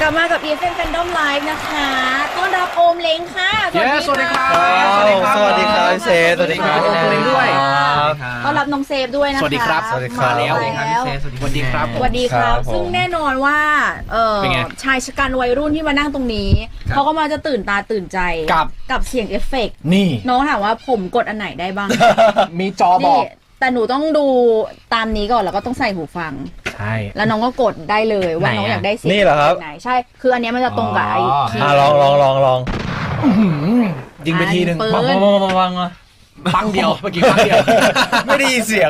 กลับมากับ EFM Fandom Live นะคะต้อนรับโอมเล้งค่ะสวัสดีครับสวัสดีครับเซฟสวัสดีครับโอมเล้งด้วยต้อนรับน้องเซฟด้วยนะคะสวัสดีครับสวัสดีครับ มาแล้วสวัสดีครับสวัสดีครับซึ่งแน่นอนว่าชายชะกันวัยรุ่นที่มานั่งตรงนี้เขาก็มาจะตื่นตาตื่นใจกับเสียงเอฟเฟกต์นี่น้องถามว่าผมกดอันไหนได้บ้าง มีจอบอกแต่หนูต้องดูตามนี้ก่อนแล้วก็ต้องใส่หูฟังใช่แล้วน้องก็กดได้เลยว่าน้องอยากได้เสียงนี่เหรอครับไหนใช่คืออันนี้มันจะตรงกับไอ้ที่ลองยิงไปทีนึงปังเดียวเมื่อกี้ปังเดียวไม่ได้ยินเสียง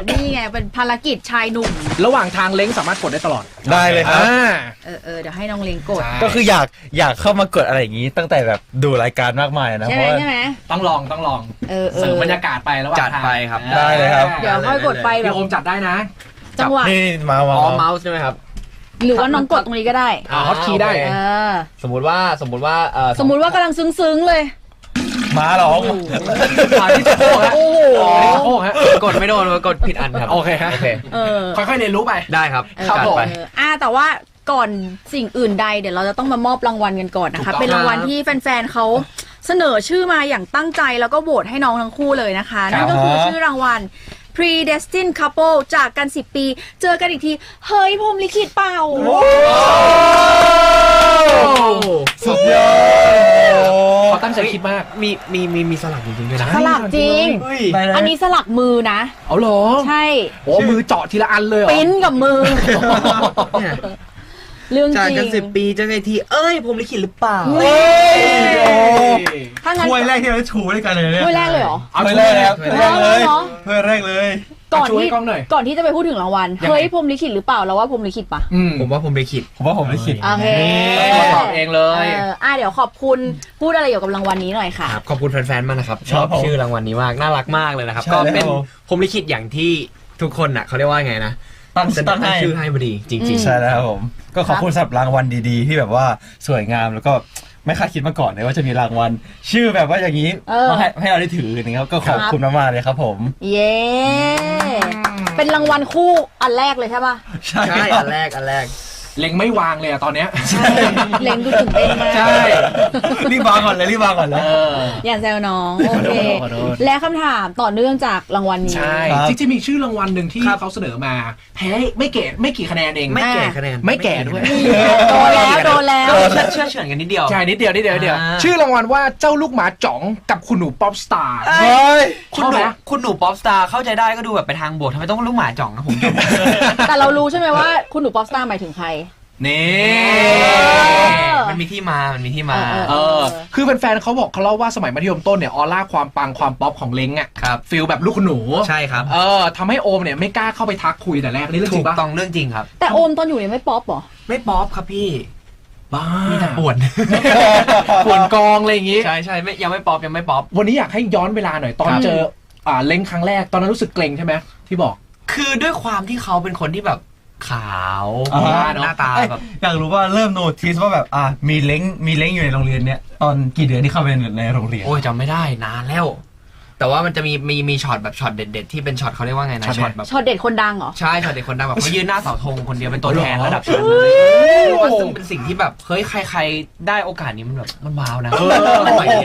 นี่ไงเป็นภารกิจชายหนุ่มระหว่างทางเล้งสามารถกดได้ตลอดได้เลยครับเดี๋ยวให้น้องเล้งกดก็คืออยากเข้ามากดอะไรอย่างนี้ตั้งแต่แบบดูรายการมากมายนะใช่ไหมต้องลองเสริมบรรยากาศไประหว่างทางจัดไปครับได้เลยครับเดี๋ยวค่อยกดไปแบบพี่โอมจัดได้นะจังหวะนี่มาเมาส์ใช่ไหมครับหรือว่าน้องกดตรงนี้ก็ได้ฮอตคีย์ได้สมมุติว่ากำลังซึ้งเลยมาหรอที่จะโค้งฮะโอ้โหกดไม่โดนกดผิดอันครับโอเคฮะค่อยๆเรียนรู้ไปได้ครับจัดไปแต่ว่าก่อนสิ่งอื่นใดเดี๋ยวเราจะต้องมามอบรางวัลกันก่อนนะคะเป็นรางวัลที่แฟนๆเขาเสนอชื่อมาอย่างตั้งใจแล้วก็โหวตให้น้องทั้งคู่เลยนะคะนั่นก็คือชื่อรางวัล Predestined Couple จากกัน10 ปีเจอกันอีกทีเฮ้ยพรหมลิขิตเปล่าสุดยอดเขาตั้งใจคิดมากมีสลักจริงๆด้วยนะสลักจริงอันนี้สลักมือนะเอาหรอใช่โอ้มือเจาะทีละอันเลยปิ้นกับมือเรื่องจริงจากกัน10 ปีจะไงทีพรหมลิขิตหรือเปล่าถ้วยแรกที่เราชูด้วยกันเลยเนี่ยถ้วยแรกเลยเหรอเอาถ้วยแรกครับถ้วยแรกเลยก่อนที่จะไปพูดถึงรางวัลเฮ้ยพรหมลิขิตหรือเปล่าเราว่าพรหมลิขิตปะผมว่าพรหมลิขิตโอเคตอบเองเลยเดี๋ยวขอบคุณพูดอะไรเกี่ยวกับรางวัลนี้หน่อยค่ะขอบคุณแฟนๆมากนะครับชอบชื่อรางวัลนี้มากน่ารักมากเลยนะครับก็เป็นพรหมลิขิตอย่างที่ทุกคนน่ะเขาเรียกว่าไงนะตั้งชื่อให้พอดีจริงๆใช่แล้วครับผมก็ขอบคุณสำหรับรางวัลดีๆที่แบบว่าสวยงามแล้วก็ไม่คาดคิดมาก่อนเลยว่าจะมีรางวัลชื่อแบบว่าอย่างนี้มาให้เราได้ถือนะครับก็ขอบคุณมากๆเลยครับผมเย้เป็นรางวัลคู่อันแรกเลยใช่ป่ะใช่อันแรกเล็งไม่วางเลยอะตอนเนี้ยเล็งดูตื่นเต้นมากใช่รีบวางก่อนเลยอย่าแซวน้องโอเคและคำถามต่อเนื่องจากรางวัลนี้ใช่จริงๆมีชื่อรางวัลหนึ่งที่เขาเสนอมาแพ้ไม่กี่คะแนนเองไม่แก่คะแนนไม่แก่ด้วยโดนแล้วเชื่อเฉือนกันนิดเดียวใช่นิดเดียวชื่อรางวัลว่าเจ้าลูกหมาจ๋องกับคุณหนูป๊อปสตาร์คุณหนูป๊อปสตาร์เข้าใจได้ก็ดูแบบไปทางบวกทำไมต้องลูกหมาจ่องนะผม แต่เรารู้ใช่ไหมว่าคุณหนูป๊อปสตาร์หมายถึงใครนี่มันมีที่มาคือแฟนๆเขาบอกเขาเล่าว่าสมัยมัธยมต้นเนี่ยออร่าความปังความป๊อปของเล้งอ่ะฟีลแบบลูกคุณหนูใช่ครับทำให้โอมเนี่ยไม่กล้าเข้าไปทักคุยแต่แรกนี่เรื่องจริงปะต้องเรื่องจริงครับแต่โอมตอนอยู่เนี่ยไม่ป๊อปหรอไม่ป๊อปครับพี่บ้ามีแต่ป่วนกองอะไรอย่างงี้ใช่ไม่ยังไม่ป๊อปวันนี้อยากให้ย้อนเวลาหน่อยตอนเจอเล้งครั้งแรกตอนนั้นรู้สึกเกรงใช่ไหมที่บอกคือด้วยความที่เขาเป็นคนที่แบบขาวหน้าตาแบบอยากรู้ว่าเริ่มโน้ติสว่าแบบมีเล้งอยู่ในโรงเรียนเนี้ยตอนกี่เดือนที่เข้าไปในโรงเรียนโอ้ยจำไม่ได้นานแล้วแต่ว่ามันจะมีช็อตแบบช็อตเด็ดๆที่เป็นช็อตเขาเรียกว่าไงนะช็อตแบบช็อตเด็ดคนดังเหรอใช่ช็อตเด็ดคนดังแบบเขายืนหน้าเสาธงคนเดียวเป็นตัวแทนระดับชั้นเลยว่าซึ่งเป็นสิ่งที่แบบเฮ้ยใครได้โอกาสนี้มันแบบมันว้าวนะ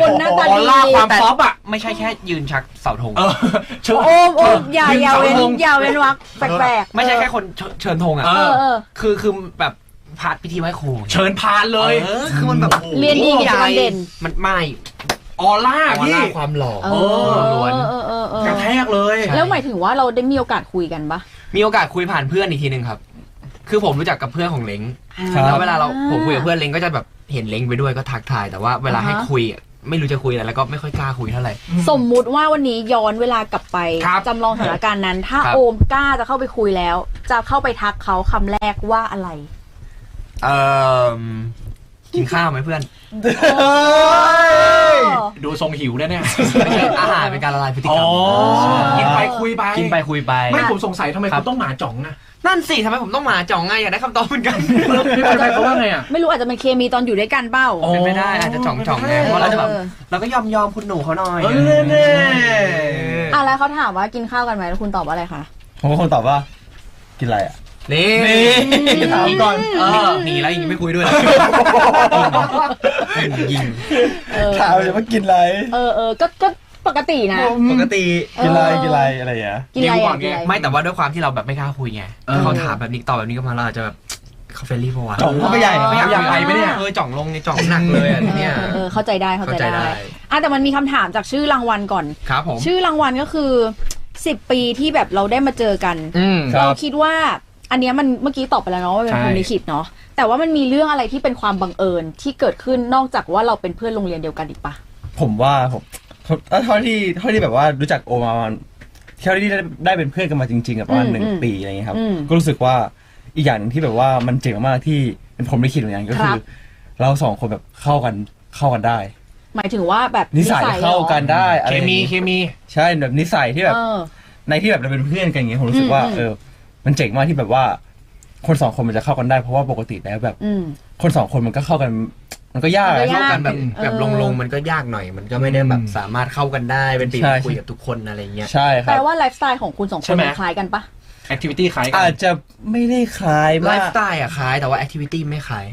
คนหน้าตาดีความป๊อปอ่ะไม่ใช่แค่ยืนชักเสาธงโอมยาวเว้นวักแปลกไม่ใช่แค่คนเชิญธงอ่ะคือแบบพาดพิธีไหว้ครูเชิญพานเลยคือมันแบบเรียนดีกับการเด่นมันไม่ออร่าพี่ความหล่อล้วนกระแทกเลยแล้วหมายถึงว่าเราได้มีโอกาสคุยกันปะมีโอกาสคุยผ่านเพื่อนอีกทีนึงครับคือผมรู้จักกับเพื่อนของเล้งแล้วเวลาผมคุยกับเพื่อนเล้งก็จะแบบเห็นเล้งไปด้วยก็ทักทายแต่ว่าเวลาให้คุยไม่รู้จะคุยอะไรแล้วก็ไม่ค่อยกล้าคุยเท่าไหร่สมมุติว่าวันนี้ย้อนเวลากลับไปจำลองสถานการณ์นั้นถ้าโอมกล้าจะเข้าไปคุยแล้วจะเข้าไปทักเขาคำแรกว่าอะไรกินข้าวไหมเพื่อนดูทรงหิวแน่ๆอาหารเป็นการละลายพฤติกรรมกินไปคุยไปไม่ผมสงสัยทำไมคุณต้องหมาจ่องนะนั่นสิทำไมผมต้องหมาจ่องไงอยากได้คำตอบเหมือนกันเขาว่าไงอ่ะไม่รู้อาจจะเป็นเคมีตอนอยู่ด้วยกันเปล่าเป็นไม่ได้อาจจะจ่องไงเพราะเราจะแบบเราก็ยอมคุณหนูเขาหน่อยแล้วเขาถามว่ากินข้าวกันไหมแล้วคุณตอบว่าอะไรคะผมก็คงตอบว่ากินอะไรอ่ะ นี่ ถามก่อน หนีแล้วยังไม่คุยด้วยยิง ถามเลยว่ากินอะไร ก็ปกตินะ ปกติ กินอะไรอะไรอย่างเงี้ย กินอะไรกินอะไร ไม่แต่ว่าด้วยความที่เราแบบไม่กล้าคุยไง เออ เขาถามแบบนี้ตอบแบบนี้ก็มาเราอาจจะแบบเขาเฟรนลี่ปะวะ จ่องเข้าไปใหญ่ ไม่อยาก อยากไปไหมเนี่ย จ่องลงจ่องหนักเลยอ่ะเนี่ย เข้าใจได้ เข้าใจได้ แต่มันมีคำถามจากชื่อรางวัลก่อน ครับผม ชื่อรางวัลก็คือ10 ปีที่แบบเราได้มาเจอกัน ครับ เราคิดว่าอันเนี้ยมันเมื่อกี้ตอบไปแล้วเนาะว่าเป็น ใช่ พรหมลิขิตเนาะแต่ว่ามันมีเรื่องอะไรที่เป็นความบังเอิญที่เกิดขึ้นนอกจากว่าเราเป็นเพื่อนโรงเรียนเดียวกันอีกปะ ผมว่าผมเท่าที่แบบว่ารู้จักโอมาเท่าที่ได้เป็นเพื่อนกันมาจริงๆกับประมาณ1 ปีอะไรเงี้ยครับก็รู้สึกว่าอีกอย่างหนึ่งที่แบบว่ามันเจ๋งมากๆที่เป็นผมไม่คิดเหมือนกันก็คือเราสองคนแบบเข้ากันได้ หมายถึงว่าแบบ นิสัยเข้ากันได้อะไร เค อย่าง มี งี้ เคมี ใช่แบบนิสัยที่แบบ เออ ในที่แบบเราเป็นเพื่อนกันอย่างเงี้ยผมรู้สึกว่ามันเจ๋งมากที่แบบว่าคน2 คนมันจะเข้ากันได้เพราะว่าปกติแล้วแบบ อืม คน2 คนมันก็เข้ากันมันก็ยาก มันก็ยาก เข้ากันแบบ เออ แบบลงมันก็ยากหน่อย มันก็ไม่ได้แบบสามารถเข้ากันได้เป็นปี ใช่ คุยกับทุกคนอะไรเงี้ย ใช่ค แป รั ล บ ว่าไลฟ์สไตล์ของคุณ2 ค ใช่ น ไหม มันคล้ายกันปะ แอคทิวิตี้คล้ายกั อาจจะไม่ได้คล้าย ไล มาก ฟ์สไตล์อะคล้ายแต่ว่าแอคทิวิตี้ไม่คล้าย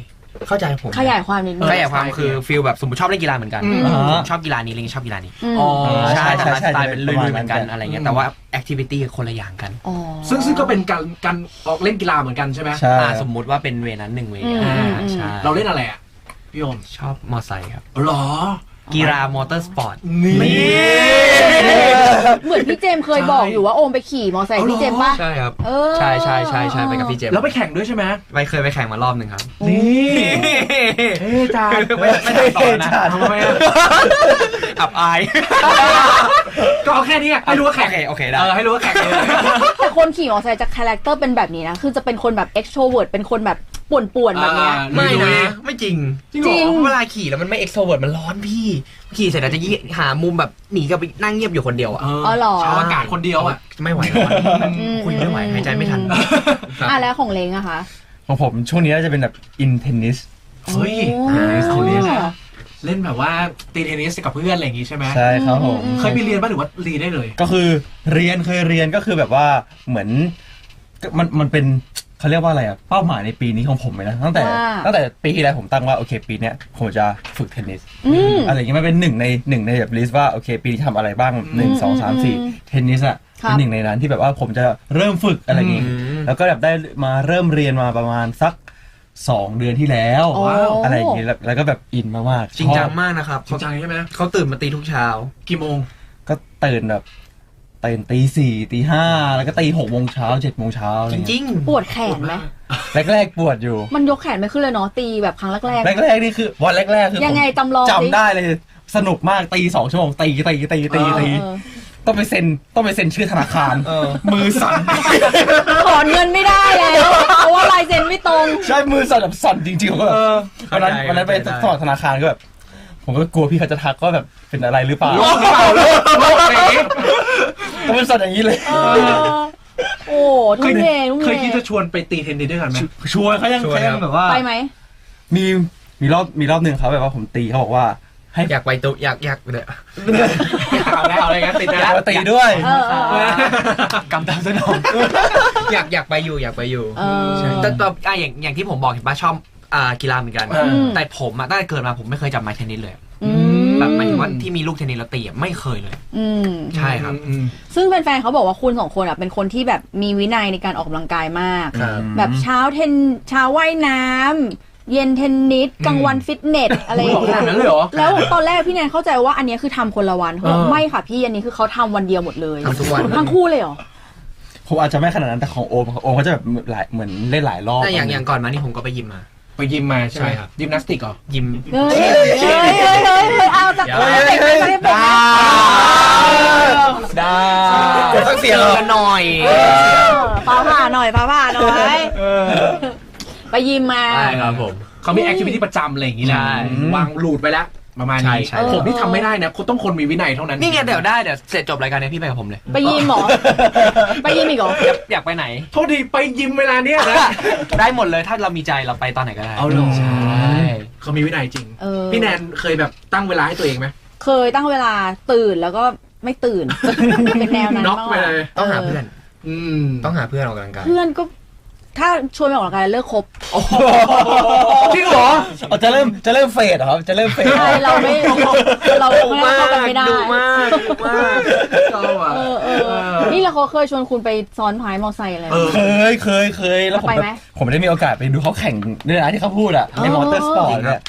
เข้าใจผม ขยายความนิดนึง ขยายความคือฟิลแบบสมมติชอบเล่นกีฬาเหมือนกัน อ่า ชอบกีฬานี้อะไรเงี้ยชอบกีฬานี้ อืม อ๋อ ใช่ ใช่ แต่ไลฟ์สไตล์ ใช่ เป็นลุยๆเหมือนกัน ประมาณนั้น อะไรเงี้ยแต่ว่าแอคทิวิตี้คนละอย่างกัน อ๋อ ซึ่งก็เป็นการออกเล่นกีฬาเหมือนกันใช่ไหม ใช่ สมมุติว่าเป็นเวนั้น1 เว ใช่ เราเล่นอะไรอ่ะพี่โอม ชอบมอไซค์ครับ หรอ กีฬามอเตอร์สปอร์ต นี่ เหมือนพี่เจมส์เคยบอกอยู่ว่าโอมไปขี่มอไซค์พี่เจมส์ปะ ใช่ครับ เออ ใช่ไปกับพี่เจมส์ แล้วไปแข่งด้วยใช่ไหม เคยไปแข่งมารอบหนึ่งครับ นี่เฮ้ยจาน ไม่ตัดต่อนะ ทำไมอ่ะ อับอาย ก็เอาแค่นี้อะให้รู้ว่าแข่ง โอเคได้ ให้รู้ว่าแข่งเลย แต่คนขี่มอเตอร์ไซค์จะคาแรคเตอร์เป็นแบบนี้นะ คือจะเป็นคนแบบ extrovert เป็นคนแบบป่วนๆแบบเนี้ย ไม่นะ ไม่จริง จริงเหรอ จริง เวลาขี่แล้วมันไม่เอ็กโทรเวิร์ดมันร้อนพี่ ขี่เสร็จแล้วจะหามุมแบบหนีกับไปนั่งเงียบอยู่คนเดียวอ่ะ อ๋อเหรอ ชาวอากาศคนเดียวอ่ะ ไม่ไหวร้อนคุยไม่ไหวหายใจไม่ทัน แล้วของเล้งอะคะ ของผมช่วงนี้จะเป็นแบบอินเทนนิส เฮ้ย โอ้ เอาเล่นเล่นแบบว่าตีเทนนิสกับเพื่อนอะไรอย่างงี้ใช่ไหม ใช่ครับผม เคยไปเรียนป่ะหรือว่าเรียนได้เลย ก็คือเคยเรียนก็คือแบบว่าเหมือนมันเป็นเขาเรียกว่าอะไรอะเป้าหมายในปีนี้ของผมเลยนะตั้งแต่ปีที่แล้วผมตั้งว่าโอเคปีเนี้ยผมจะฝึกเทนนิส อืม อะไรอย่างเงี้ยมันเป็นหนึ่งในแบบลิสต์ว่าโอเคปีนี้ทำอะไรบ้าง1 2 3 4เทนนิสอะ ครับ เป็นหนึ่งในนั้นที่แบบว่าผมจะเริ่มฝึกอะไรอย่างงี้ อืม แล้วก็แบบได้มาเริ่มเรียนมาประมาณสัก2 เดือนที่แล้ว โอ้ อะไรอย่างงี้แล้วก็แบบอินมากๆ จริงจัง ชอบ มากนะครับ จริงจังใช่ไหม เขาตื่นมาตีทุกเช้า กี่โมง ก็ตื่นแบบตื่นตี 4 ตี 5แล้วก็ตี6 โมงเช้า7 โมงเช้าอะไร จ เงี้ย ริง ปวดแขนไหม แรกๆปวดอยู่ มันยกแขนไม่ขึ้นเลยเนาะตีแบบครั้งแรก แรกๆนี่คือวันแรกๆคือ ยังไง ผม จำลองสิ จำได้เลยสนุกมากตี2 ชั่วโมงตี ๆต้องไปเซ็นชื่อธนาคาร มือสั่น ถอนเงินไม่ได้แล้ว เพราะว่าลายเซ็นไม่ตรง ใช่มือสั่นแบบสั่นจริงๆผมก็แบบวันนั้นไป เข้าใจ สมัครธนาคารก็แบบผมก็กลัวพี่เขาจะทักว่าแบบเป็นอะไรหรือเปล่า โลกหรือเปล่าโลกไหน ก็มันสั่นอย่างนี้เลย โอ้ทุ่มเททุ่ม เค เท ยคิดจะชวนไปตีเทนนิสด้วยกันไหม ชวนเขายังแบบว่า ไปไหม มีรอบหนึ่งเขาแบบว่าผมตีเขาบอกว่าให้ อยากไปตุ๊อยากเลย เอาแล้วเอาอะไรกันติดนะ มาตีด้วย กำตามสนองอยากไปอยู่ เออ ใช่แต่อย่างที่ผมบอกเห็นป่ะชอบกีฬาเหมือนกัน แต่ผมตั้งแต่เกิดมาผมไม่เคยจับไม้เทนนิสเลย แบบหมายถึงว่าที่มีลูกเทนนิสแล้วตีไม่เคยเลย อืม ใช่ครับ ซึ่งแฟนๆเขาบอกว่าคุณ2 คนอ่ะเป็นคนที่แบบมีวินัยในการออกกำลังกายมาก ครับ แบบเช้าว่ายน้ำเย็นเทนนิสกลางวันฟิตเนสอะไรอย่าง ข เงี้ นาย ดนั้นเลยเหรอ แล้วตอนแรกพี่แนนเข้าใจว่าอันเนี้ยคือทำคนละวันเขาบอกไม่ค่ะพี่อันนี้คือเขาทำวันเดียวหมดเลย ทำทุกวัน ทั้งคู่เลยเหรอ ผมอาจจะไม่ขนาดนั้นแต่ของโอมเขาจะแบบเหมือนเล่นหลายรอบ แต่อย่างก่อนมานี่ผมก็ไปยิมมา ไปยิมมาใช่ไหม ใช่ครับ ยิมนาสติกเหรอ ยิม เฮ้ยเอาจากเด็กไปเด็กไป ได้ ต้องเสียกันหน่อย ฟ้าผ่าหน่อยไปยิมมา ใช่ครับผม เขามีแอคทิวิตี้ประจำอะไรอย่างงี้แหละ ใช่ วางรูทไปแล้วประมาณนี้ ใช่ ผมที่ทำไม่ได้นะคุณต้องคนมีวินัยเท่านั้น นี่ไงเดี๋ยวเสร็จจบรายการนี้พี่ไปกับผมเลย ไปยิมเหรอไปยิมอีกเหรอ อยากไปไหน โทษทีไปยิมเวลาเนี้ยนะ ได้หมดเลยถ้าเรามีใจเราไปตอนไหนก็ได้ เอาเหรอ ใช่ เขามีวินัยจริง เออ พี่แนนเคยแบบตั้งเวลาให้ตัวเองไหม เคยตั้งเวลาตื่นแล้วก็ไม่ตื่น เป็นแนวนั้น น็อกไปเลย ต้องหาเพื่อน อืม ต้องหาเพื่อนออกกำลังกาย เพื่อนก็ ถ้าชวนไปออกกำลังกายเลิกคบ จริงเหรอ จะเริ่มเฟดเหรอครับจะเริ่มเฟด ใช่เราไม่เข้ากันไม่ได้ ดุมากชอบอ่ะ นี่เราเขาเคยชวนคุณไปซ้อนท้ายมอไซค์อะไรไหม เคยแล้วผม ไปไหม ผมได้มีโอกาสไปดูเขาแข่งด้วยนะที่เขาพูดอะในมอเตอร์สปอร์ตเนี่ย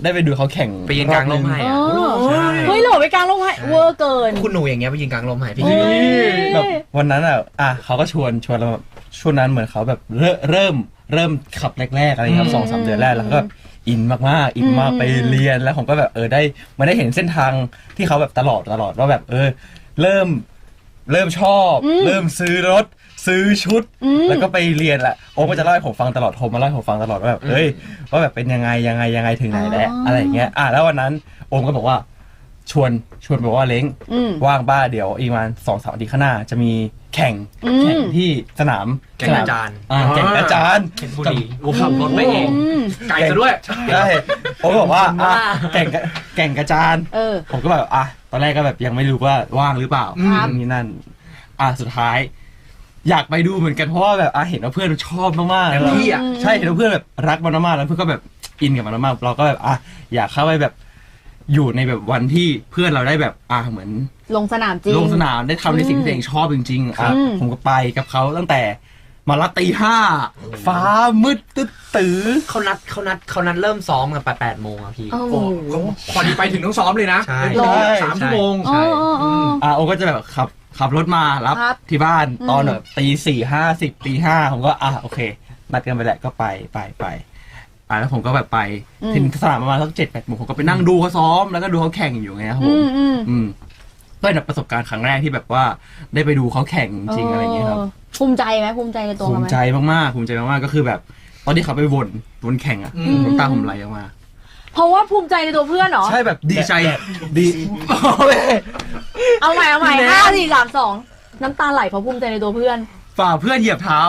ได้ไปดูเขาแข่ง ไปยืนกลางร่มให้ เอ อ่ะ อเฮ้ยหล่อไปกลางลงให้เวอร์เกิน คุณหนูอย่างเงี้ยไปยืนกลางร่มให้พี่ เฮ้ย แบบวันนั้นเขาก็ชวนเราแบบช่วงนั้นเหมือนเขาแบบเริ่มขับแรกๆอะไรครับ2-3 เดือนแรกแล้วก็อินมากอินมากไปเรียนแล้วผมก็แบบได้เห็นเส้นทางที่เขาแบบตลอดว่าแบบเริ่มชอบเริ่มซื้อรถซื้อชุดแล้วก็ไปเรียนแหละโอ้ก็จะเล่าให้ผมฟังตลอดโทรมาเล่าให้ผมฟังตลอดว่าแบบว่าแบบเป็นยังไงถึงไหนแล้วอะไรอย่างเงี้ยแล้ววันนั้นโอมก็บอกว่าชวนบอกว่าเล้งว่างบ้าเดี๋ยวอีกประมาณ2-3 อาทิตย์ข้างหน้าจะมีแข่งที่สนาม แข่งอาจารย์ แข่งอาจารย์ เพชรบุรีขับรถไปเอง ไก่ซะด้วย ได้ผมก็บอกว่าแข่งกระจานผมก็แบบตอนแรกก็แบบยังไม่รู้ว่าว่างหรือเปล่านี่นั่นสุดท้าย อยากไปดูเหมือนกันเพราะว่าแบบเห็นว่าเพื่อนชอบมากๆแล้วใช่เห็นว่าเพื่อนแบบรักมันมากๆแล้วเพื่อนก็แบบอินกับมันมากเราก็แบบอยากเข้าไปแบบอยู่ในแบบวันที่เพื่อนเราได้แบบเหมือน ลงสนามจริง ลงสนามได้ทำในสิ่งที่ตัวเองชอบจริงๆผมก็ไปกับเขาตั้งแต่มาละตี 5ฟ้ามืดตื้อ เขานัดเริ่มซ้อมกัน8 โมงอะพี่ โอ้โห พอดีไปถึงต้องซ้อมเลยนะ ใช่ 3 ชั่วโมง อ๋อ โอก็จะแบบขับรถมารับ ครับ ที่บ้านตอนแบบตี 4:50ตี 5ผมก็โอเคนัดกันไปแหละก็ไปแล้วผมก็แบบไปถึงสนามประมาณสัก7-8 โมงผมก็ไปนั่งดูเขาซ้อมแล้วก็ดูเขาแข่งอยู่ไงครับผมก็เป็นประสบการณ์ครั้งแรกที่แบบว่าได้ไปดูเขาแข่งจริงๆอะไรอย่างเงี้ยครับ ภูมิใจไหมภูมิใจในตัว ภู เขาไห มิ ม ใจมากๆก็คือแบบตอนที่เขาไปวนแข่งน้ำตาผมไหลออกมา เพราะว่าภูมิใจในตัวเพื่อนเหรอ ใช่แบบดีใจดี เอาใหม่5 4 3 2น้ำตาไหลเพราะภูมิใจในตัวเพื่อน ฝ่าเพื่อนเหยียบเท้า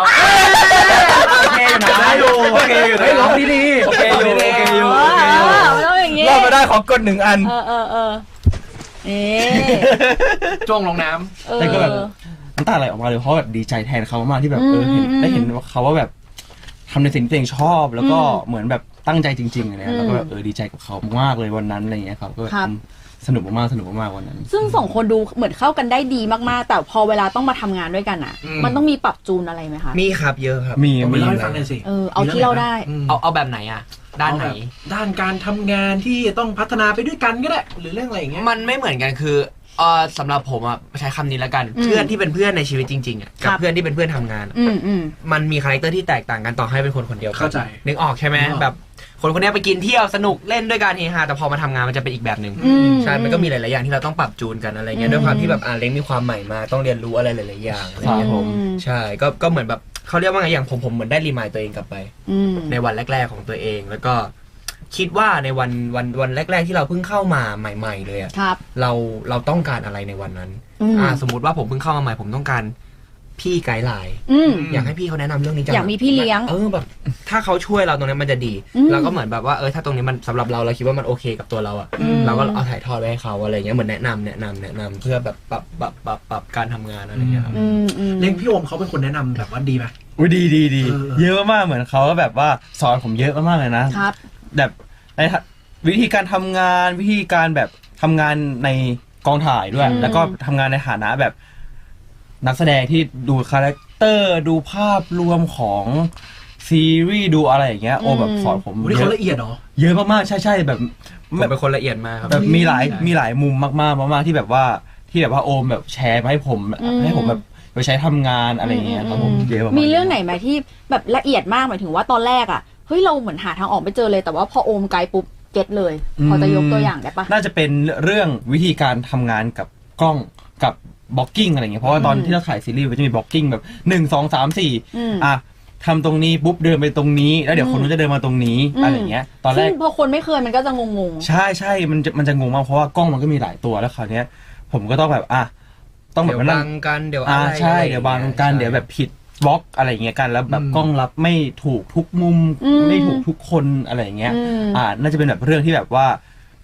โอเคอยู่นะ ได้อยู่ โอเคอยู่ เฮ้ยร้องดีๆ โอเคอยู่ มันต้องอย่างงี้ รอดมาได้ขอกด1 อัน จ้วงลงน้ แล้วก็แบบน้ำตาไหลออกมาเลยเพราะแบบดีใจแทนเขามากๆที่แบบได้เห็นว่าเขาว่าแบบทำในสิ่งที่ตัวเองชอบแล้วก็เหมือนแบบตั้งใจจริงๆอะไรแล้วก็แบบดีใจกับเขามากเลยวันนั้นอะไรอย่างเงี้ยครับก็แบบสนุกมากวันนั้น ซึ่ง2 คนดูเหมือนเข้ากันได้ดีมากๆ แต่พอเวลาต้องมาทำงานด้วยกันอ่ะ มันต้องมีปรับจูนอะไรไหมคะ มีครับเยอะครับ มี ำผมไปเล่าให้ฟังหน่อยสิ เอาที่เราได้ เอาแบบไหนอะด้านไหน ด้านการทำงานที่ต้องพัฒนาไปด้วยกันก็ได้หรือเรื่องอะไรอย่างเงี้ย มันไม่เหมือนกันคือสำหรับผมอะใช้คำนี้แล้วกัน เพื่อนที่เป็นเพื่อนในชีวิตจริงๆอะกับเพื่อนที่เป็นเพื่อนทำงานอะมันมีคาแรคเตอร์ที่แตกต่างกันต่อให้เป็นคนเดียวกัน เข้าใจ นึกออกใช่ไหมแบบคนนี้ไปกินเที่ยวสนุกเล่นด้วยกันเฮฮาแต่พอมาทำงานมันจะเป็นอีกแบบหนึ่งใช่มันก็มีหลายๆอย่างที่เราต้องปรับจูนกันอะไรเงี้ยด้วยความที่แบบเล้งมีความใหม่มาต้องเรียนรู้อะไรหลายๆอย่างอะไรเงี้ย ผม ใช่ก็เหมือนแบบเขาเรียกว่าไงอย่างผมเหมือนได้รีมายตัวเองกลับไปในวันแรกๆของตัวเองแล้วก็คิดว่าในวันแรกๆที่เราเพิ่งเข้ามาใหม่ๆเลยอะเราต้องการอะไรในวันนั้นสมมุติว่าผมเพิ่งเข้ามาใหม่ผมต้องการพี่ไกด์ไลน์อยากให้พี่เขาแนะนำเรื่องนี้จัง อยากมีพี่เลี้ยง แบบถ้าเขาช่วยเราตรงนี้มันจะดีเราก็เหมือนแบบว่าถ้าตรงนี้มันสำหรับเราคิดว่ามันโอเคกับตัวเราอะเราก็เอาถ่ายทอดไว้ให้เขาอะไรเงี้ยเหมือนแนะนำเพื่อแบบปรับการทำงานอะไรเงี้ยครับ เล้งพี่โอมเขาเป็นคนแนะนำแบบว่าดีไหม ดีเยอะมากเหมือนเขาก็แบบว่าสอนผมเยอะมากเลยนะครับ แบบในวิธีการทำงานวิธีการแบบทำงานในกองถ่ายด้วย แล้วก็ทำงานในฐานะแบบนักแสดงที่ดูคาแรคเตอร์ดูภาพรวมของซีรีส์ดูอะไรอย่างเงี้ยโอแบบสอนผม นี่เขาละเอียดเหรอ เยอะมากๆใช่แบบ ผมเป็นคนละเอียดมากครับ แบบมีหลายมุมมากๆที่แบบว่าโอมแบบแชร์มาให้ผมแบบไปใช้ทำงานอะไรอย่างเงี้ยครับผมเยอะมาก มีเรื่องไหนไหมที่แบบละเอียดมากหมายถึงว่าตอนแรกอ่ะเฮ้ยเราเหมือนหาทางออกไม่เจอเลยแต่ว่าพอโอมไกด์ปุ๊บเก็ตเลยพอจะยกตัวอย่างได้ปะ น่าจะเป็นเรื่องวิธีการทำงานกับกล้องกับบล็อกกิ้งอะไรเงี้ยเพราะว่าตอนที่เราถ่ายซีรีส์มันจะมีบล็อกกิ้งแบบ1 2 3 4ทำตรงนี้ปุ๊บเดินไปตรงนี้แล้วเดี๋ยวคนนู้นจะเดินมาตรงนี้อะไรเงี้ยตอนแรกพอคนไม่เคยมันก็จะงงใช่มันจะงงมากเพราะว่ากล้องมันก็มีหลายตัวแล้วคราวเนี้ยผมก็ต้องแบบต้องแบบ เดี๋ยวบังกันเดี๋ยวอะไร ใช่เดี๋ยวบังกันเดี๋ยวแบบผิดบล็อกอะไรเงี้ยกันแล้วแบบกล้องรับไม่ถูกทุกมุมไม่ถูกทุกคนอะไรเงี้ยน่าจะเป็นแบบเรื่องที่แบบว่า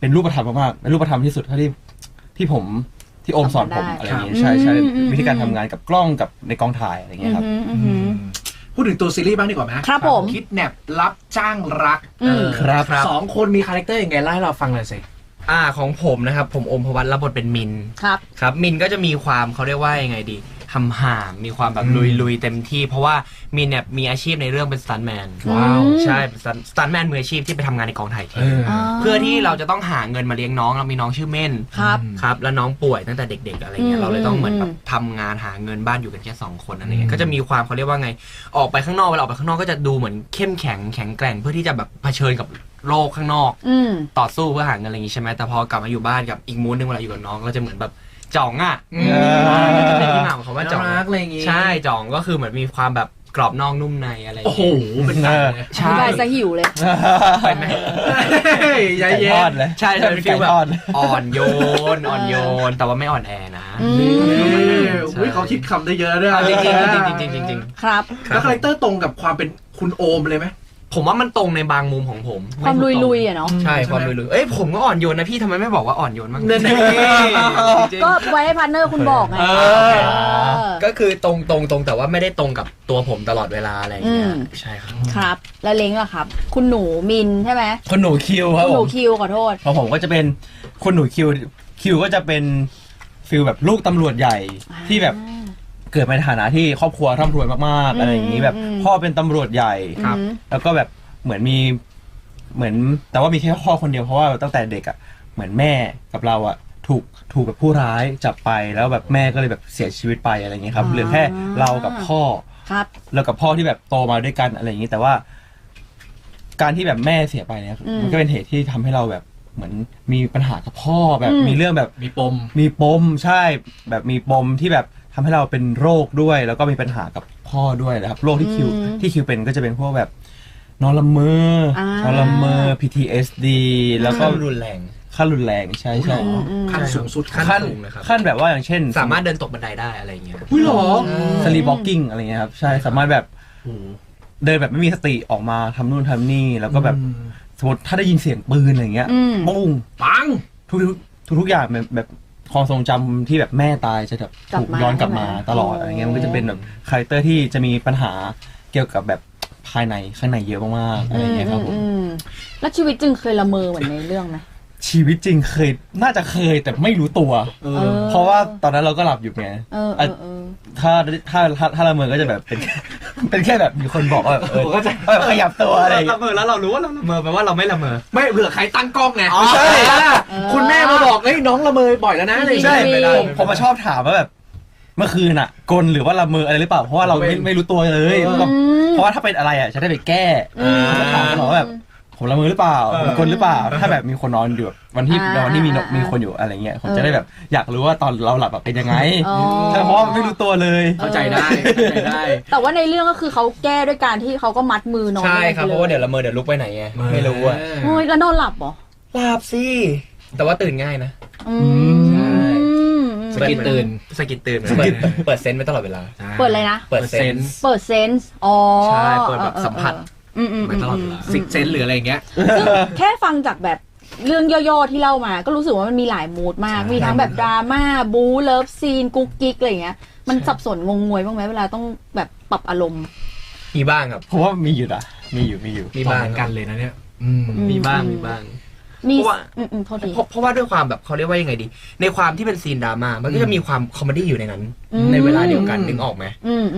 เป็นรูปธรรมมากๆรูปธรรมที่สุดเท่าที่โอมสอนผมอะไรอย่างเงี้ยใช่วิธีการทำงานกับกล้องกับในกองถ่ายอะไรเงี้ยครับ พูดถึงตัวซีรีส์บ้างดีกว่าไหม ครับผม คิดแนบรับจ้างรัก ครับ สองคนมีคาแรคเตอร์ยังไงเล่าให้เราฟังหน่อยสิ ของผมนะครับผมโอมพวัตรับบทเป็นมิน ครับ ครับมินก็จะมีความเขาเรียกว่ายังไงดีหำหามมีความแบบลุยเต็มที่ เพราะว่ามินเนี่ยมีอาชีพในเรื่องเป็นสตันท์แมน ว้าว ใช่เป็นสตันท์แมนมืออาชีพที่ไปทำงานในกองถ่ายเทป อ่า เพื่อที่เราจะต้องหาเงินมาเลี้ยงน้องเรามีน้องชื่อเม่น ครับ ครับแล้วน้องป่วยตั้งแต่เด็ก ๆอะไรเงี้ยเราเลยต้องเหมือนแบบ อืม ทำงานหาเงินบ้านอยู่กันแค่2 คนอะไรเงี้ยก็จะมีความเขาเรียกว่าไงออกไปข้างนอกเวลาออกไปข้างนอกก็จะดูเหมือนเข้มแข็งแกร่งเพื่อที่จะแบบเผชิญกับโลกข้างนอก อืม ต่อสู้เพื่อหาเงินอะไรอย่างงี้ใช่ไหมแต่พอกลับมาอยู่บ้านกับอีกมูดนึงเวลาอยู่กับน้องก็จะเหมือนแบบจ่องอ่ะจะเป็นที่มาของคำว่าจ่อง น่ารักอะไรอย่างงี้ ใช่จ่องก็คือเหมือนมีความแบบกรอบนอกนุ่มในอะไรอย่าง โอ้โห เงี้ย เป็นหนังเลย อธิบายซะหิวเลย เป็นไหม เฮ้ยใจ ไก่ เย็ ทอด น เลย ใช่จะเป็นฟีลแบบ ไก่ทอด อ่อนโยนแต่ว่าไม่อ่อนแอนะ อื นี่ ม อุ๊ยเขาคิดคำได้เยอะด้วย เอาจริงๆจริง ครับ แล้วคาแรคเตอร์ตรงกับความเป็นคุณโอมเลยไหม ผมว่ามันตรงในบางมุมของผม ความ ไถูกตรง ลุยๆอ่ะเนาะ ใช่ความลุยๆเอ้ยผมก็อ่อนโยนนะพี่ทำไมไม่บอกว่าอ่อนโยนบ้าง นั่นเอง จริง ก็ไว้ให้พาร์ทเนอร์คุณบอกไง เออ ก็คือตรงแต่ว่าไม่ได้ตรงกับตัวผมตลอดเวลาอะไรอย่างเงี้ย อืม ใช่ครับ ครับ แล้วเล้งล่ะครับ คุณหนูมินใช่ไหม คนหนูคิวครับ คุณห ผ นู ม คิวขอโทษ ของผมก็จะเป็นคนหนูคิวก็จะเป็นฟิลแบบลูกตำรวจใหญ่ที่แบบเกิดมาในฐานะที่ครอบครัวร่ำรวยมากๆอะไรอย่างนี้แบบพ่อเป็นตำรวจใหญ่ ครับ แล้วก็แบบเหมือนแต่ว่ามีแค่พ่อคนเดียวเพราะว่าตั้งแต่เด็กอ่ะเหมือนแม่กับเราอ่ะถูกแบบผู้ร้ายจับไปแล้วแบบแม่ก็เลยแบบเสียชีวิตไปอะไรอย่างเงี้ยครับเหลือแค่เรากับพ่อ ครับ แล้วกับพ่อที่แบบโตมาด้วยกันอะไรอย่างนี้แต่ว่า การที่แบบแม่เสียไปเนี่ย อืม มันก็เป็นเหตุที่ทำให้เราแบบเหมือนมีปัญหากับพ่อแบบ อืม มีเรื่องแบบ มีปม มีปมใช่แบบมีปมที่แบบทำให้เราเป็นโรคด้วย แล้วก็มีปัญหากับพ่อด้วยนะครับโรคที่คิวเป็นก็จะเป็นพวกแบบนอนละเมอนอนละเมอ PTSD แล้วก็ ก็รุนแรง ขั้นรุนแรงใช่ใช่ ขั้นสูงสุด ขั้นสูงเลยครับ ขั้นแบบว่าอย่างเช่น สามารถเดินตกบันไดได้อะไรอย่างเงี้ย อุ้ยเหรอ สลีป walking อะไรเงี้ยครับใช่สามารถแบบเดินแบบไม่มีสติออกมาทำนู่นทำนี่แล้วก็แบบสมมติถ้าได้ยินเสียงปืนอะไรเงี้ย อืม ปุ้ง ปัง ทุกอย่างแบบความทรงจำที่แบบแม่ตายจะแบบ กลับ ถูก มา ย้อนกลับมา ใช่ไหม ตลอดอะไรเงี้ยมันก็จะเป็นแบบคาแรคเตอร์ที่จะมีปัญหาเกี่ยวกับแบบภายในข้างในเยอะมากๆอะไรเงี้ยครับผม แล้วชีวิตจริงเคยละเมอเหมือนในเรื่องไหม ชีวิตจริงน่าจะเคยแต่ไม่รู้ตัว เพราะว่าตอนนั้นเราก็หลับอยู่ไง ถ้าละเมอก็จะแบบเป็น เป็นแค่แบบมีคนบอกว่าขยับตัวอะไรอย่างเงี้ ละ ย เมอแล้วเรารู้ว่าเราละเมอแปลว่าเราไม่ละเมอ ไม่เผื่อใครตั้งกล้องไง อ๋อใช่ คุณแม่มาบอกเฮ้ยน้องละเมอบ่อยแล้วนะอะไรอย่าง ใช่ เงี้ย ผมมาชอบถามว่าแบบเมื่อคืนอ่ะกลหรือว่าละเมออะไรหรือเปล่าเพราะว่าเราไม่รู้ตัวเลยเพราะว่าถ้าเป็นอะไรอ่ะจะได้ไปแก้จะถามตลอดว่าแบบผมละเมอหรือเปล่าผมกลหรือเปล่า ถ้าแบบมีคนนอนอยู่วันที่มีคนอยู่อะไรเงี้ยผมจะได้แบบอยากรู้ว่าตอนเราหลับเป็นยังไงใช่เพราะว่าไม่รู้ตัวเลย เข้าใจได้ แต่ว่าในเรื่องก็คือเขาแก้ด้วยการที่เขาก็มัดมือนอน ใช่ครับเพราะว่าเดี๋ยวละเมอเดี๋ยวลุกไปไหนไงไม่รู้อะ โอ้ยแล้วนอนหลับเหรอ หลับสิแต่ว่าตื่นง่ายนะ ใช่ สกิดตื่น สกิดตื่นเปิดเซนส์ไว้ตลอดเวลา เปิดอะไรนะ เปิดเซนส์ เปิดเซนส์อ๋อ ใช่เปิดแบบสัมผัส ไว้ ตลอดเวลา ซิกเซนหรืออะไรอย่างเงี้ย ซึ่งแค่ฟังจากแบบเรื่องย่อๆที่เล่ามา ก็รู้สึกว่ามันมีหลายมูดมาก มีทั้งแบบดราม่าบู๊เลิฟซีนกุ๊กกิ๊กอะไรอย่างเงี้ย มันสับสนงงงวยบ้างไหมเวลาต้องแบบปรับอารมณ์ มีบ้างครับ เพราะว่ามีอยู่มีอยู่ มีบ้าง เหมือนกันเลยนะเนี่ย มีบ้าง มี เพราะว่า โทษที เพราะว่าด้วยความแบบเขาเรียกว่ายังไงดี ในความที่เป็นซีนดราม่ามันก็จะมีความคอมเมดี้อยู่ในนั้น ในเวลาเดียวกันนึกออกไหม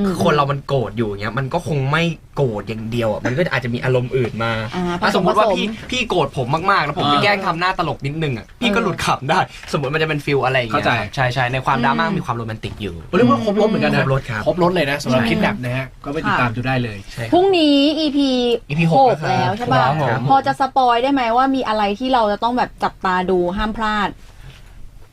คือคนเรามันโกรธอยู่อย่างเงี้ยมันก็คงไม่โกรธอย่างเดียวอ่ะมันก็อาจจะมีอารมณ์อื่นมาถ้าสมมติว่าพี่โกรธผมมากๆแล้วผมไปแกล้งทำหน้าตลกนิดนึงอ่ะพี่ก็หลุดขำได้ สมมติมันจะเป็นฟิลอะไรอย่างเงี้ย เข้าใจ ใช่ในความดราม่ามีความโรแมนติกอยู่ เรียกว่าครบรถเหมือนกันนะ ครบรสครับ ครบรถเลยนะสำหรับคิดแบบนะฮะก็ไปติดตามดูได้เลย พรุ่งนี้ EP ห ห ก กแล้วใช่ป่ะ ครับ พอจะสปอยได้ไหมว่ามีอะไรที่เราจะต้องแบบจับตาดูห้ามพลาด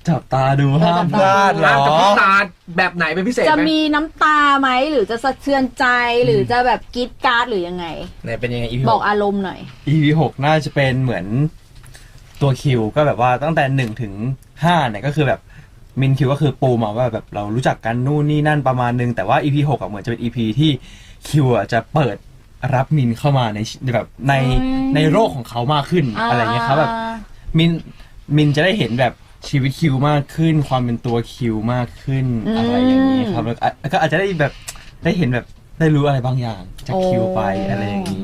จับตาดูห้ามพลาดเหร ร้าน อ กับพี่ตาแบบไหนเป็นพิเศษ จะ ไหม มีน้ำตาไหมหรือจะสะเทือนใจหรือจะแบบกรี๊ดกราร์ดหรือยังไง ไหนเป็นยังไง EP บอกอารมณ์หน่อย EP 6น่าจะเป็นเหมือนตัวคิวก็แบบว่าตั้งแต่1 ถึง 5เนี่ยก็คือแบบมินคิวก็คือปูมาว่าแบบเรารู้จักกันนู่นนี่นั่นประมาณนึงแต่ว่า EP 6อ่ะเหมือนจะเป็น EP ที่คิวอ่ะจะเปิดรับมินเข้ามาในแบบในโลกของเขามากขึ้นอะไรเงี้ยครับแบบมินจะได้เห็นแบบชีวิตคิวมากขึ้นความเป็นตัวคิวมากขึ้นอะไรอย่างนี้ครับแล้วก็อาจจะได้แบบได้เห็นแบบ ได้รู้อะไรบางอย่างจากคิวไปอะไรอย่างนี้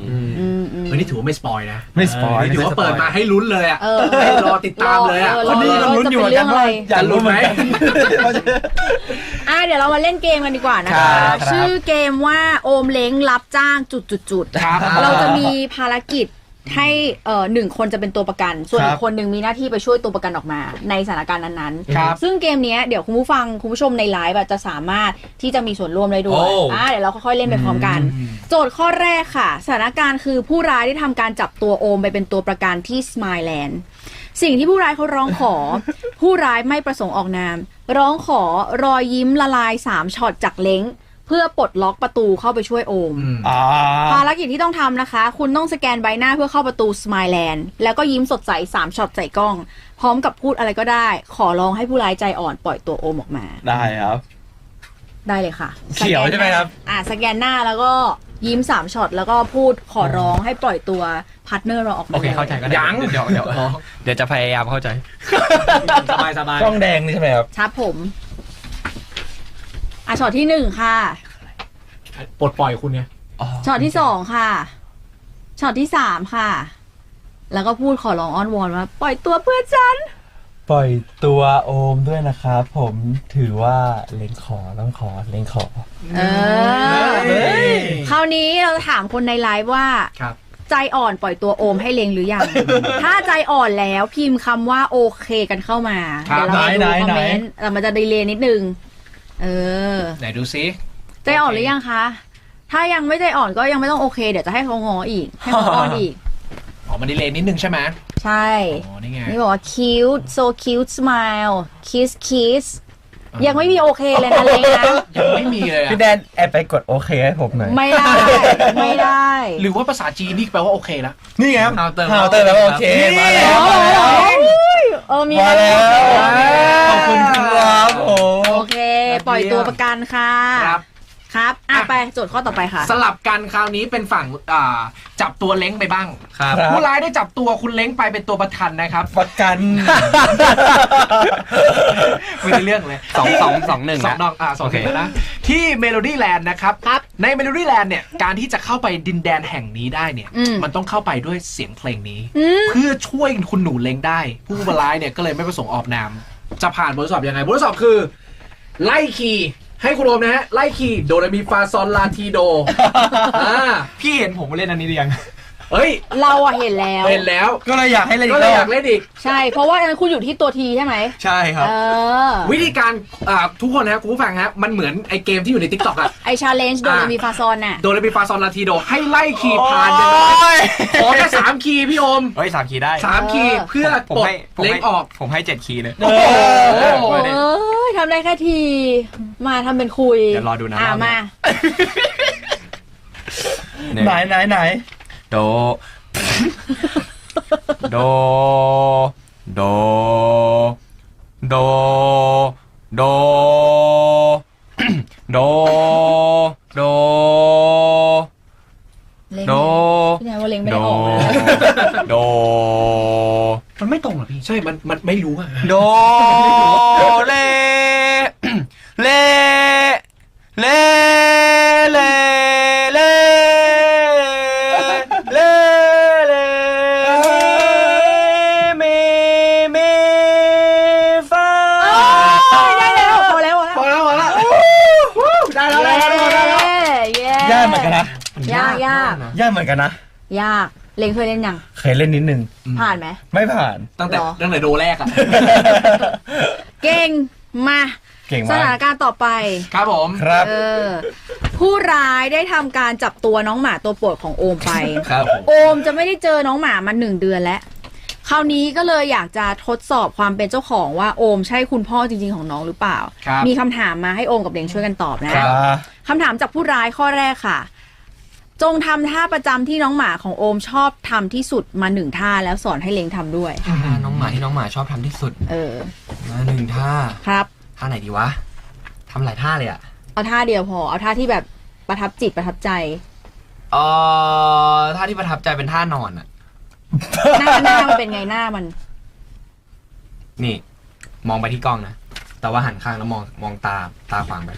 วันนี้ถือว่าไม่สปอยนะ ไม่สปอย ถือว่าเปิดมาให้ลุ้นเลยอ่ะให้รอติดตามเลยอ่ะ คนนี้ก็ลุ้นอยู่เหมือนกันว่าอยากรู้ไหม เดี๋ยวเรามาเล่นเกมกันดีกว่านะ ครั คะ บ ชื่อเกมว่าโอมเล้งรับจ้างจุด ครับ เราจะมีภารกิจให้1 คนจะเป็นตัวประกัน ส่วนอีกคนหนึ่งมีหน้าที่ไปช่วยตัวประกันออกมาในสถานการณ์นั้น ครับ ๆซึ่งเกมเนี้ยเดี๋ยวคุณผู้ฟังคุณผู้ชมในไลฟ์จะสามารถที่จะมีส่วนร่วมได้ด้วยเดี๋ยวเราค่อยๆเล่นไปพร้อมกัน โจทย์ข้อแรกค่ะสถานการณ์คือผู้ร้ายได้ทำการจับตัวโอมไปเป็นตัวประกันที่สไมล์แลนด์สิ่งที่ผู้ร้ายเขาร้องขอ ผู้ร้ายไม่ประสงค์ออกนาม ร้องขอรอยยิ้มละลาย3ช็อตจากเล้งเพื่อปลดล็อกประตูเข้าไปช่วยโอม ภารกิจที่ต้องทำนะคะ คุณต้องสแกนใบหน้าเพื่อเข้าประตู Smileland แล้วก็ยิ้มสดใส3ช็อตใส่กล้อง พร้อมกับพูดอะไรก็ได้ ขอร้องให้ผู้ร้ายใจอ่อนปล่อยตัวโอมออกมา ได้ครับ ได้เลยค่ะ เขียวใช่ไหมครับ สแกนหน้าแล้วก็ยิ้ม3ช็อตแล้วก็พูดขอร้องให้ปล่อยตัวพาร์ทเนอร์เราออกมา โอเคเข้าใจก็ได้ ยัง เดี๋ยวจะพยายามเข้าใจ สบายสบาย กล้องแดงนี่ใช่ไหมครับ ชับผมช็อตที่1ค่ะ ปลดปล่อยคุณไง ช็อตที่2ค่ะช็อตที่3ค่ะ แล้วก็พูดขอร้องอ้อนวอนว่าปล่อยตัวเพื่อนฉัน ปล่อยตัวโอมด้วยนะครับผมถือว่าเล็งขอต้องขอเล็งขอ เฮ้ย คราวนี้เราจะถามคนในไลฟ์ว่า ครับ ใจอ่อนปล่อยตัวโอมให้เลงหรือยัง ถ้าใจอ่อนแล้วพิมพ์คำว่าโอเคกันเข้ามา ครับ เดี๋ยวเรามาดู ไหน คอมเมนต์แต่มันจะดีเลย์นิดนึง ไหนดูซิ ใจอ่อนหรือยังคะ ถ้ายังไม่ใจอ่อนก็ยังไม่ต้องโอเค เดี๋ยวจะให้เขางออีก ให้เขาอ้อนอีก มันดีเลย์นิดนึงใช่ไหม ใช่ นี่ไง นี่บอกว่า cute so cute smile kiss kiss ยังไม่มีโอเคเลยนะเลงนะ ยังไม่มีเลยอะ พี่แดนแอบไปกดโอเคให้ผมหน่อย ไม่ได้ ไม่ได้ หรือว่าภาษาจีนนี่แปลว่าโอเคแล้ว นี่ไง Counter ฮาวเตอร์แล้วโอเคมาแล้ว มี มาแล้ว ขอบคุณครับผม โอเค ปล่อยตัวประกันค่ะ ครับ ครับไปโจทย์ข้อต่อไปค่ะ สลับกันคราวนี้เป็นฝั่งจับตัวเล้งไปบ้าง ครับ ผู้ร้ายได้จับตัวคุณเล้งไปเป็นตัวประกันนะครับ ประกัน ไม่ได้เรื่องเลย 2-1 สอง นะ สองหนึ่งนะที่เมโลดี้แลนด์นะครับ ครับ ในเมโลดี้แลนด์เนี่ยการที่จะเข้าไปดินแดนแห่งนี้ได้เนี่ย อืม มันต้องเข้าไปด้วยเสียงเพลงนี้ เพื่อช่วยคุณหนูเล้งได้ ผู้ร้ายเนี่ยก็เลยไม่ประสงค์ออกนามจะผ่านบททดสอบยังไงบททดสอบคือ ไล่คีย์ให้คุณโอมนะฮะไล่คีย์โดเรมีฟาซอนลาทีโดพี่เห็นผมเล่นอันนี้หรือยัง เฮ้ย เราอะเห็นแล้ว เห็นแล้ว ก็เลยอยากให้เล่นอี ก็ ก เล ร ย อ อยา บ กเล่นอีก ใช่ เพราะว่าอันนั้นคุณอยู่ที่ตัวทีใช่ไหม ใช่ครับ วิธีการทุกคนนะคุณผู้ฟังฮะมันเหมือนไอเกมที่อยู่ใน TikTok อะ ไอชาเลนจ์โดนมีฟาซอนน่ะ โดเรมีฟาซอนลาทีโดให้ไล่คีย์ผ่านไปน้อยขอแค่3คีย์พี่โอม เฮ้ย3 คีย์ได้ 3คีย์เพื่อ ผม ปลด ให้ เล้งออก ผมให้7 คีย์เลย โอ้โห เอ้ยทำได้แค่ที มาทำเป็นคุย เดี๋ยวรอดูนะรอบนี้ มา ไหน โด โด โด โด โด โด โด เล็ง โด พี่แนนว่าเล็งไม่ได้ออกเลย โด มันไม่ตรงเหรอพี่ใช่มันไม่รู้อะ โด เล เล เล เล เล เล เล เม เม ฟา ได้แล้วพอแล้ว พอแล้วได้แล้วได้แล้ว ยากเหมือนกันนะ ยาก ยากเหมือนกันนะ ยากเล็งเคยเล่นยัง เคยเล่นนิดนึง ผ่านไหม ไม่ผ่าน ตั้งแต่โดแรกอะ เก่งมา เก่ง ส มาก ถานการณ์ต่อไป ครับผม ครับ ผู้ร้ายได้ทำการจับตัวน้องหมาตัวโปรดของโอมไป ครับ โอมจะไม่ได้เจอน้องหมามา1 เดือนแล้ว คราวนี้ก็เลยอยากจะทดสอบความเป็นเจ้าของว่าโอมใช่คุณพ่อจริงๆของน้องหรือเปล่า ครับ มีคำถามมาให้โอมกับเล้งช่วยกันตอบนะ ครับ คำถามจากผู้ร้ายข้อแรกค่ะ จงทำท่าประจำที่น้องหมาของโอมชอบทำที่สุดมา1 ท่าแล้วสอนให้เล้งทำด้วย น้องหมาที่น้องหมาชอบทำที่สุด มา1 ท่า ครับ ท่าไหนดีวะ ทำหลายท่าเลยอะ เอาท่าเดียวพอ เอาท่าที่แบบประทับจิตประทับใจ ท่าที่ประทับใจเป็นท่านอนอะ หน้ามันเป็นไงหน้ามัน นี่ มองไปที่กล้องนะ แต่ว่าหันข้างแล้วมองตาขวางไป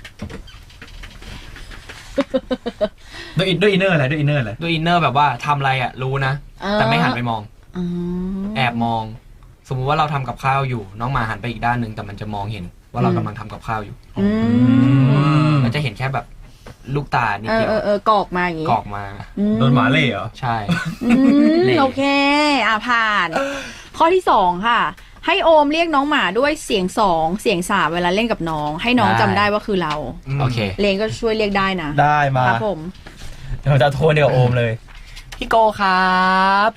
ด้วยอินเนอร์อะไรด้วยอินเนอร์อะไร ด้วยอินเนอร์แบบว่าทำอะไรอ่ะรู้นะ แต่ไม่หันไปมอง อ๋อ แอบมอง สมมุติว่าเราทำกับข้าวอยู่ น้องหมาหันไปอีกด้านหนึ่งแต่มันจะมองเห็นว่าเรากำลังทำกับข้าวอยู่ อืม มันจะเห็นแค่แบบลูกตานิดเดียว กรอกมาอย่างงี้ กรอกมา โดนหมาเล่เหรอ ใช่ โอเคผ่าน ข้อที่สองค่ะ ให้โอมเรียกน้องหมาด้วยเสียง2เสียง3เวลาเล่นกับน้อง ให้น้องจำได้ว่าคือเรา โอเค เลนก็ช่วยเรียกได้นะ ได้มา ครับผม เดี๋ยวจะโทรเดียวโอมเลย พี่โกครับ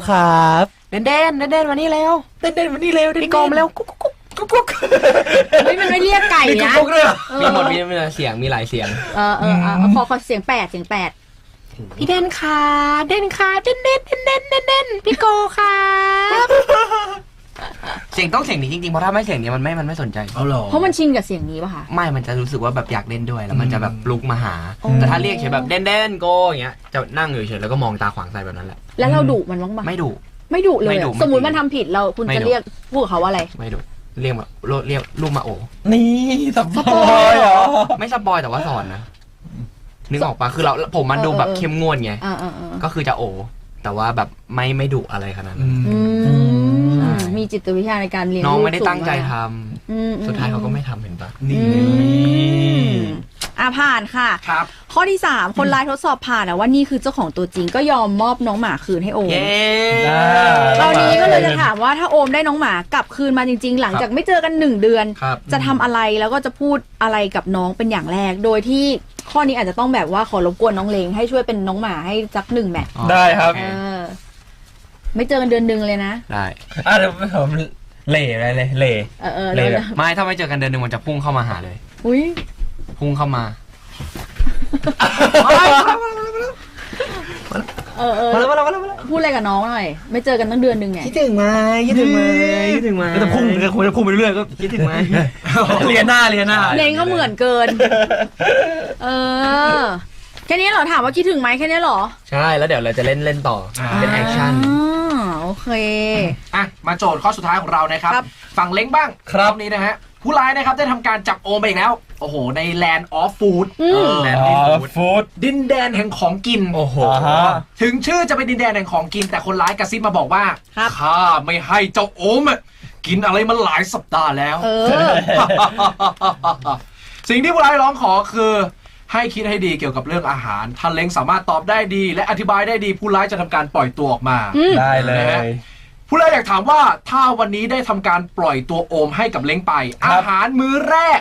ครับ เด่นเด่นเด่นเด่นมานี่เร็ว เต้นวันนี้เร็ว พี่โกมาเร็วกุ๊กกุ๊กกุ๊กกุ๊ก เฮ้ยมันไม่เรียกไก่ มี นะ กุ๊กด้วยเหรอ มีหมดมีเสียงมีหลายเสียง ขอเสียง8เสียง8 พี่เด่นค่ะเด่นค่ะเด่นเด่นเด่นเด่นเด่นเด่นพี่โกครับเสียงต้องเสียงนี้จริงๆเพราะถ้าไม่เสียงนี้มันไม่สนใจ เอาเหรอ เพราะมันชินกับเสียงนี้ป่ะคะ ไม่มันจะรู้สึกว่าแบบอยากเล่นด้วยแล้วมันจะแบบลุกมาหา อ๋อ แต่ถ้าเรียกเฉยแบบเด่นเด่นโกอย่างเงี้ยจะนั่งอยู่เฉยแล้วก็มองตาขวางใส่แบบนั้นแหละ แล้วเราดุมันบ้างปะ ไม่ดุ ไม่ดุเลย ไม่ อะ ดุ สมมติมันทำผิดเราคุณ ไม่ จะ ดุ เรียกพูดกับเขาว่าอะไร ไม่ดุเรียกมาเรียกลูกมาโอ นี่สปอยเหรอ ไม่สปอยแต่ว่าสอนนะนึกออกปะคือผมมันดูแบบเข้มงวดไง ก็คือจะโอ แต่ว่าแบบไม่ดุอะไรขนาดนั้น ใช่ มีจิตวิทยาในการเรียน น้อง รู้ ไม่ได้ตั้งใจท สูงม ำสุดท้ายเขาก็ไม่ทำเห็นปะ นี่ อืมผ่านค่ะ ครับ ข้อที่ 3 คนร้ายทดสอบผ่านว่านี่คือเจ้าของตัวจริงก็ยอมมอบน้องหมาคืนให้โอม เย้ ตอนนี้ก็เลยจะถามว่าถ้าโอมได้น้องหมากลับคืนมาจริงๆ หลังจากไม่เจอกัน1 เดือน ครับ จะทำอะไรแล้วก็จะพูดอะไรกับน้องเป็นอย่างแรก โดยที่ข้อนี้อาจจะต้องแบบว่าขอรบกวนน้องเลงให้ช่วยเป็นน้องหมาให้สัก1 แมตช์ ได้ครับ เออไม่เจอกันเดือนหนึ่งเลยนะ ได้ เดี๋ยวผมเล่อะไรเลยเล่ เลย แบบ ไม่ถ้าไม่เจอกันเดือนหนึ่งมันจะพุ่งเข้ามาหาเลย อุ้ย พุ่งเข้ามา มาแล้วพูดอะไรกับน้องหน่อย ไม่เจอกันตั้งเดือนหนึ่งไง คิดถึงไหมคิดถึงไหมคิดถึงไหม ก็จะพุ่งไปเรื่อยๆก็ คิดถึงไหม เรียนหน้า เลงก็เหมือนเกิน แค่นี้เหรอถามว่าคิดถึงไหมแค่นี้เหรอ ใช่แล้วเดี๋ยวเราจะเล่นต่อเป็นแอคชั่น โอเค อ่ะมาโจทย์ข้อสุดท้ายของเรานะครับ ครับ ฝั่งเล้งบ้าง ครับ นี้นะฮะผู้ร้ายนะครับได้ทำการจับโอมไปอีกแล้ว โอ้โห ใน Land of Food Land ฟู้ด ดินแดนแห่งของกิน โอ้โห ถึงชื่อจะเป็นดินแดนแห่งของกิน แต่คนร้ายกระซิบมาบอกว่า ครับ ข้าไม่ให้เจ้าโอมอะกินอะไรมาหลายสัปดาห์แล้ว สิ่งที่ผู้ร้ายร้องขอคือให้คิดให้ดีเกี่ยวกับเรื่องอาหารถ้าเล้งสามารถตอบได้ดี และอธิบายได้ดีผู้ร้ายจะทำการปล่อยตัวออกมา ได้เลย ผู้ร้ายอยากถามว่าถ้าวันนี้ได้ทำการปล่อยตัวโอมให้กับเล้งไป อาหารมื้อแรก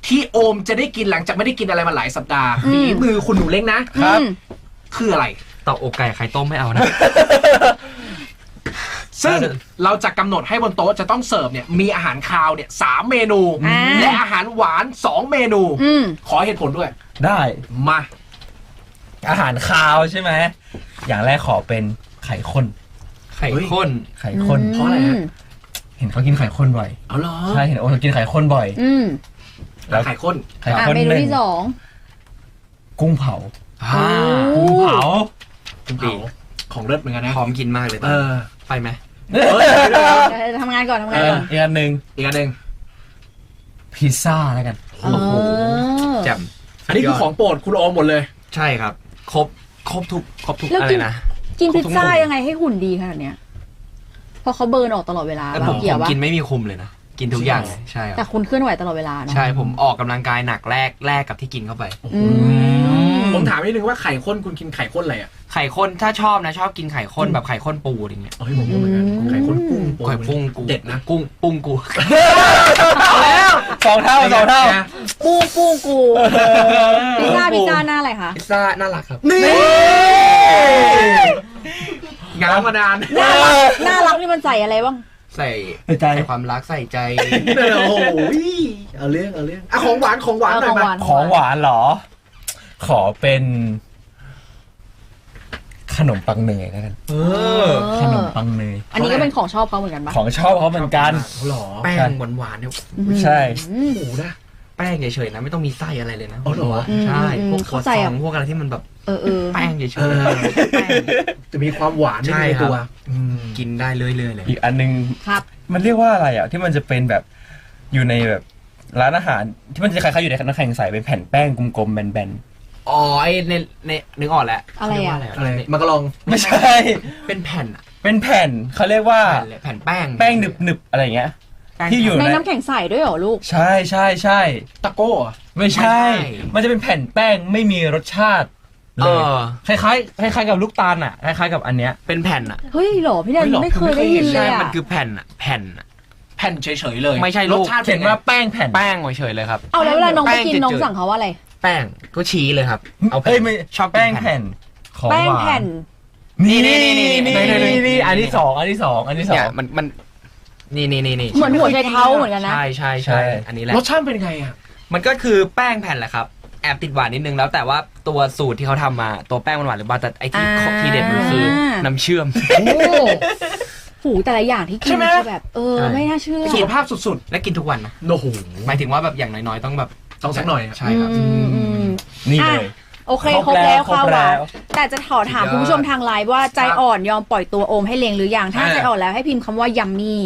ที่โอมจะได้กินหลังจากไม่ได้กินอะไรมาหลายสัปดาห์ฝีมือคุณหนูเล้งนะครับ คืออะไร ต่ออกไก่ไข่ต้มไม่เอานะ ซึ่งเราจะกำหนดให้บนโต๊ะจะต้องเสิร์ฟเนี่ยมีอาหารคาวเนี่ย3 เมนู และอาหารหวาน2 เมนู ขอเหตุผลด้วย ได้ มา อาหารคาวใช่ไหมอย่างแรกขอเป็นไข่ข้น ไข่ข้น ไข่ข้น เพราะอะไรฮะ เห็นเขากินไข่ข้นบ่อย เอาเหรอ ใช่เห็นโอ้เขากินไข่ข้นบ่อย แล้วไข่ข้น ไข่ข้น เมนู หนึ่ง ที่ กุ้งเผา โอ้ กุ้งเผา คุณปีของเลิศเหมือนกันนะ พร้อมกินมากเลยตอน เอ นี้ อ ไปไหม 2ทำงานก่อน อีกอันหนึ่ง อีกอันหนึ่ง พิซซ่าแล้วกัน โอ้โห แจ่ม อันนี้คือของโปรดคุณโอมหมดเลย ใช่ครับ ครบทุกแล้ว อะไรนะ กินพิซซ่ายังไงให้หุ่นดีขนาดเนี้ยเพราะเขาเบิร์นออกตลอดเวลา แต่ผม เกี่ยววะ กินไม่มีคุมเลยนะ กินทุกอย่างเลยใช่ค แต่ รับ คุณเคลื่อนไหวตลอดเวลาเนาะ ใช่ผมออกกำลังกายหนักแรกกับที่กินเข้าไป ผมถามนิดนึงว่าไข่ข้นคุณกินไข่ข้นอะไรอ่ะ ไข่ข้นถ้าชอบนะชอบกินไข่ข้นแบบไข่ข้นปูอะไรเงี้ย เฮ้ยผมก็เหมือนกันไข่ข้นกุ้ง ไข่ปุ้งกู เด็ดนะ กุ้งปุ้งกู เอาแล้ว สองเท่า ปูกูพิซซ่าหน้าอะไรคะ พิซซ่าน่ารักครับ นี่งานมานาน น่ารักนี่มันใส่อะไรบ้าง ใส่ ใจ ความรักใส่ใจ โอ้โหเอาเรื่องอ่ะของหวานหน่อยมา ของหวานเหรอ ขอเป็นขนมปังเนยแล้วกัน ขนมปังเนย อันนี้ก็เป็นของชอบเขาเหมือนกันปะ ของชอบเขาเหมือนกัน หรอ แป้งหวานๆเนี่ย ใช่ โอ้โหนะ แป้งเฉยๆนะไม่ต้องมีไส้อะไรเลยนะ อ๋อเหรอ ใช่พวก เข้าใจ ซ อ่ะ องพวกอะไรที่มันแบบ แป้ แป้ ง งเฉย เออ ๆแป้ง จะมีความหวาน ใช่ ใน ครับ ตัว กินได้เรื่อยๆเลย อีกอันนึง ครับ มันเรียกว่าอะไรอ่ะ ที่มันจะเป็นแบบอยู่ในแบบร้านอาหารที่มันจะคล้ายๆอยู่ในน้ำแข็งใสเป็นแผ่นแป้งกลมๆแบน อ๋อไอ้ในนึกออกแล้ว อะไรอะ อะไรมันก็ลอง ไม่ใช่ เป็นแผ่นอะ เป็นแผ่นเขาเรียกว่า แผ่นแป้ง แป้งหนึบๆอะไรเงี้ย ที่อยู่ ในน้ำแข็งใสด้วยเหรอลูก ใช่ใช่ใช่ ตะโก้อะ ไม่ใช่ มันจะเป็นแผ่นแป้งไม่มีรสชาติ เอ เลย อ คล้ายๆคล้ายๆกับลูกตาลอ่ะคล้ายๆกับอันเนี้ย เป็นแผ่นอะ เฮ้ยเหรอพี่แดนไม่เคยได้ยินเล ใช่ ยอ่ะ มันคือแผ่นอะแผ่นอะ แผ่นเฉยๆเลย ไม่ใช่ ร ลู ส ก ชาติ เขียนว่าแป้งแผ่น แป้งเฉยๆเลยครับ เอาแล้วเวลาน้องไปกิน แป้งจืดๆ น้องสั่งเขาว่าอะไร แป้งก็ชี้เลยครับ เอาแผ่ เอ้ย น ไม่ ชอบกิน แป้งแผ่นของ แป้ง หวา แผ่น นี่ นี่ นี่ นี่ นี่ นี่ นี่ นี่ นี่อันที่สองอันที่สองอันที่สอ เนี่ ง ยมันนี่ เหมือนหัวใจเท้าเหมือนกันนะ ใช่ใช่ ใช่ ใช่อันนี้แหละ รสชาติเป็นไงอ่ะ มันก็คือแป้งแผ่นแหละครับแอบติดหวานนิดนึงแล้วแต่ว่าตัวสูตรที่เขาทำมาตัวแป้งมันหวานหรือเปล่าแต่ไอ้ที่ อ่า ที่เด็ดมันคือน้ำเชื่อม โอ้ หูแต่ละอย่างที่กิ ใช่ น ไหม คือแบบใช่ ไม่น่าเชื่อ สุขภาพสุด และกินทุกวันนะ ๆโอ้โห หมายถึงว่าแบบอย่างน้อยๆต้องแบบ ต้องสักหน่อยอะ ใช่ครับ อืม นี่ อ่ะ เลย โอเคครบแล้ว ครบ ค่ะห แล้ว วานแต่จะขอถาม สุดยอด คุณผู้ชมทางไลน์ว่าใจอ่อนยอมปล่อยตัวโอมให้เลี้ยงหรือยังถ้าใจอ่อนแล้วให้พิมพ์คำว่ายัมมี่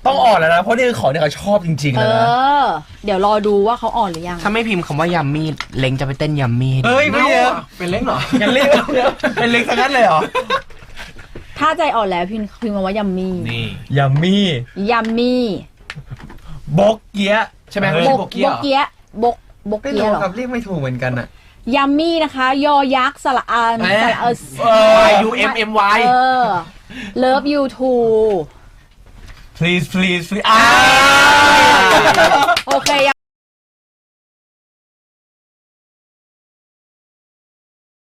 ต้องอ่อนแล้วนะเพราะนี่คือของที่เขาชอบจริงๆ เอ เลยนะ อ เดี๋ยวรอดูว่าเขาอ่อนหรือยัง ถ้าไม่พิมพ์คำว่ายัมมี่เล้งจะไปเต้นยัมมี่ เอ้ยไม่เยอะ เป็นเล้งเหรอ งั้นเรียกเป็นเล็กทั้งนั้นเลยเหรอ ถ้าใจอ่อนแล้วพิมพ์คำว่ายัมมี่ นี่ ยัมมี่ ยัมมี่ บกเกียะ ใช่ไหม เอ ไม่ อ ใช่ บกเกียะบก ไม่ เกียะ รู้ เหรอ ครับเรียกไม่ถูกเหมือนกันอ่ะ ยัมมี่นะคะ ยอยักษ์สระอานสระY U M M Y เออ Love you too please โอเค